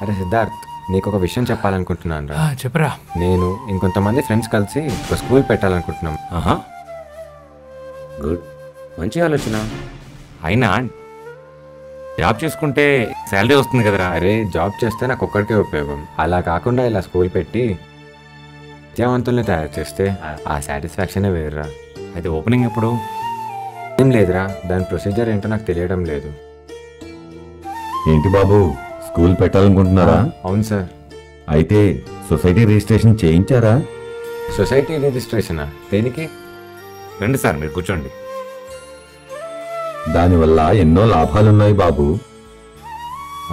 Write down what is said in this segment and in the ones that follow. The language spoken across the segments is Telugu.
అరే సిద్ధార్థ్, నీకు ఒక విషయం చెప్పాలనుకుంటున్నాను రా. చెప్పరా. నేను ఇంకొంతమంది ఫ్రెండ్స్ కలిసి ఒక స్కూల్ పెట్టాలనుకుంటున్నాం. గుడ్, మంచి ఆలోచన. అయినా జాబ్ చేసుకుంటే శాలరీ వస్తుంది కదరా. అరే జాబ్ చేస్తే నాకు ఒక్కడికే ఉపయోగం. అలా కాకుండా ఇలా స్కూల్ పెట్టి విద్యావంతుల్ని తయారు చేస్తే ఆ సాటిస్ఫాక్షనే వేరురా. అయితే ఓపెనింగ్ ఎప్పుడు? ఏం లేదురా, దాని ప్రొసీజర్ ఏంటో నాకు తెలియడం లేదు. ఏంటి బాబు, స్కూల్ పెట్టాలనుకుంటున్నారా? అవును సార్. అయితే సొసైటీ రిజిస్ట్రేషన్ చేయించారా? సొసైటీ రిజిస్ట్రేషనా? దేనికి? రండి సార్, మీరు కూర్చోండి. దానివల్ల ఎన్నో లాభాలున్నాయి బాబు.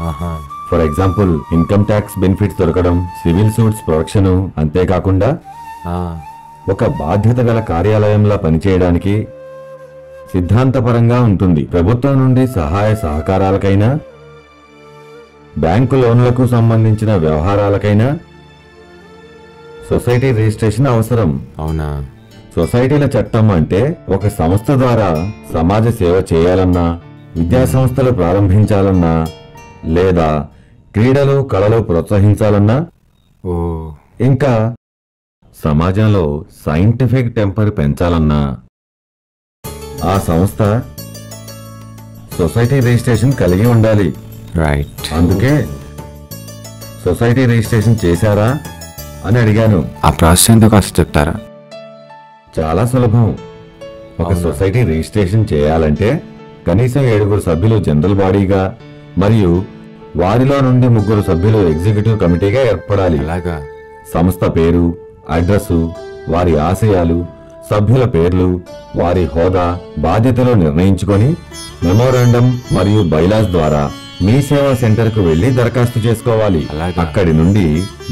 ఆహా. For example, income tax benefits దొరకడం, సివిల్ సూట్స్ ప్రొడక్షన్, అంతేకాకుండా ఒక బాధ్యత గల కార్యాలయంలో పనిచేయడానికి సిద్ధాంతపరంగా ఉంటుంది. ప్రభుత్వం నుండి సహాయ సహకారాలకైనా, బ్యాంకు లోన్లకు సంబంధించిన వ్యవహారాలకైనా సొసైటీ రిజిస్ట్రేషన్ అవసరం. అవునా? సొసైటీల చట్టం అంటే ఒక సంస్థ ద్వారా సమాజ సేవ చేయాలన్నా, విద్యా సంస్థలు ప్రారంభించాలన్నా, లేదా క్రీడలు కళలు ప్రోత్సహించాలన్నా, ఇంకా సమాజంలో సైంటిఫిక్ టెంపర్ పెంచాలన్నా ఆ సంస్థ సొసైటీ రిజిస్ట్రేషన్ కలిగి ఉండాలి. రైట్. అందుకే సొసైటీ రిజిస్ట్రేషన్ చేశారా అని అడిగాను. ఆ ప్రాసెస్ ఎంతో కాస్త చెప్తారా? చాలా సులభం. ఒక సొసైటీ రిజిస్ట్రేషన్ చేయాలంటే కనీసం 7 సభ్యులు జనరల్ బాడీగా మరియు వారిలో నుండి 3 సభ్యులు ఎగ్జిక్యూటివ్ కమిటీగా ఏర్పడాలి. అలాగా? సంస్థ పేరు, అడ్రస్సు, వారి ఆశయాలు, సభ్యుల పేర్లు, వారి హోదా, బాధ్యతలు నిర్ణయించుకొని మెమోరాండం మరియు బైలాస్ ద్వారా మీ సేవా సెంటర్ కు వెళ్లి దరఖాస్తు చేసుకోవాలి. అక్కడి నుండి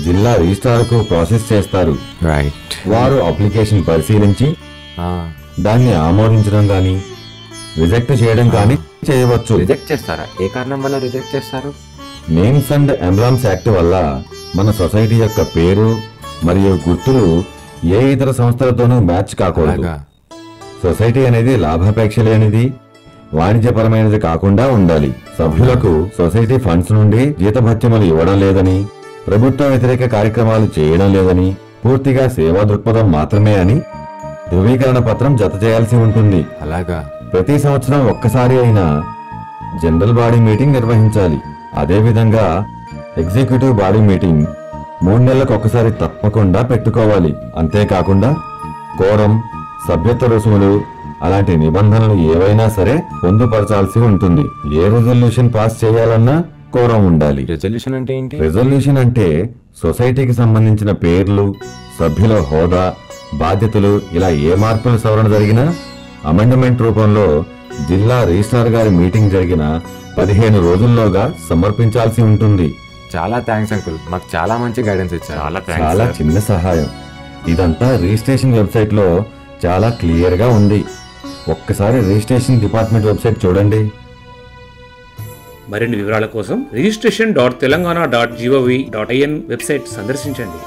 జిల్లా రిజిస్ట్రార్కు ప్రాసెస్ చేస్తారు. రైట్. వారు అప్లికేషన్ పరిశీలించి దాన్ని ఆమోదించడం గాని రిజెక్ట్ చేయడం గాని చేయవచ్చు. రిజెక్ట్ చేస్తారా? ఏ కారణం వల్ల రిజెక్ట్ చేస్తారు? నేమ్స్ అండ్ ఎంబ్లమ్స్ యాక్ట్ వల్ల మన సొసైటీ యొక్క పేరు మరియు గుర్తులు ఏ ఇతర సంస్థలతోనూ మ్యాచ్ కాకూడదు. సొసైటీ అనేది లాభాపేక్ష లేనిది, వాణిజ్యపరమైనది కాకుండా ఉండాలి. సభ్యులకు సొసైటీ ఫండ్స్ నుండి జీతభత్యములు ఇవ్వడం లేదని, ప్రభుత్వ వ్యతిరేక కార్యక్రమాలు చేయడం లేదని, పూర్తిగా సేవా దృక్పథం మాత్రమే అని ధృవీకరణ పత్రం జత చేయాల్సి ఉంటుంది. అలాగా? ప్రతి సంవత్సరం ఒక్కసారి అయినా జనరల్ బాడీ మీటింగ్ నిర్వహించాలి. అదేవిధంగా ఎగ్జిక్యూటివ్ బాడీ మీటింగ్ 3 నెలలకు ఒకసారి తప్పకుండా పెట్టుకోవాలి. అంతేకాకుండా కోరం, సభ్యత్వ రుసుములు అలాంటి నిబంధనలు ఏవైనా సరే పొందుపరచాల్సి ఉంటుంది. ఏ రిజల్యూషన్ పాస్ చేయాలన్నా కోరం ఉండాలి. రిజల్యూషన్ అంటే ఏంటి? రిజల్యూషన్ అంటే సొసైటీకి సంబంధించిన పేర్లు, సభ్యుల హోదా, బాధ్యతలు ఇలా ఏ మార్పులు సవరణ జరిగినా అమెండ్మెంట్ రూపంలో జిల్లా రిజిస్ట్రార్ గారి మీటింగ్ జరిగిన 15 రోజుల్లోగా సమర్పించాల్సి ఉంటుంది. చాలా థ్యాంక్స్ అంకుల్, మాకు చాలా మంచి గైడెన్స్ ఇచ్చారు. చాలా చిన్న సహాయం. ఇదంతా రిజిస్ట్రేషన్ వెబ్సైట్ లో చాలా క్లియర్ గా ఉంది. ఒక్కసారి రిజిస్ట్రేషన్ డిపార్ట్మెంట్ వెబ్సైట్ చూడండి. మరిన్ని వివరాల కోసం registration.telangana.gov.in వెబ్సైట్ సందర్శించండి.